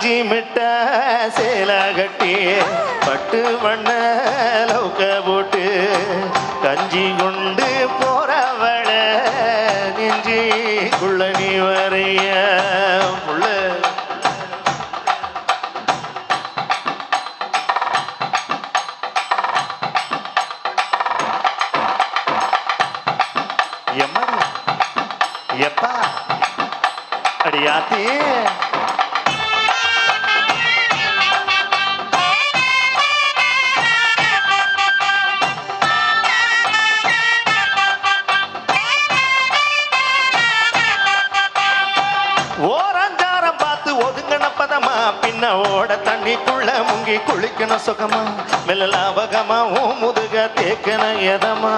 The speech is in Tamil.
அஞ்சு மிட்ட சேல கட்டி பட்டு வண்ண லவுக்க போட்டு கஞ்சி கொண்டு போறவள நெஞ்சிக்குள்ள நீ வரைய புள்ள எப்பா அடியாத்தி ஓரஞ்சாரம் பார்த்து ஒதுங்கன பதமா பின்ன ஓட தண்ணிக்குள்ள முங்கி குளிக்கணும் சுகமா மெல்ல லாபகமா ஓ முதுக தேக்கன எதமா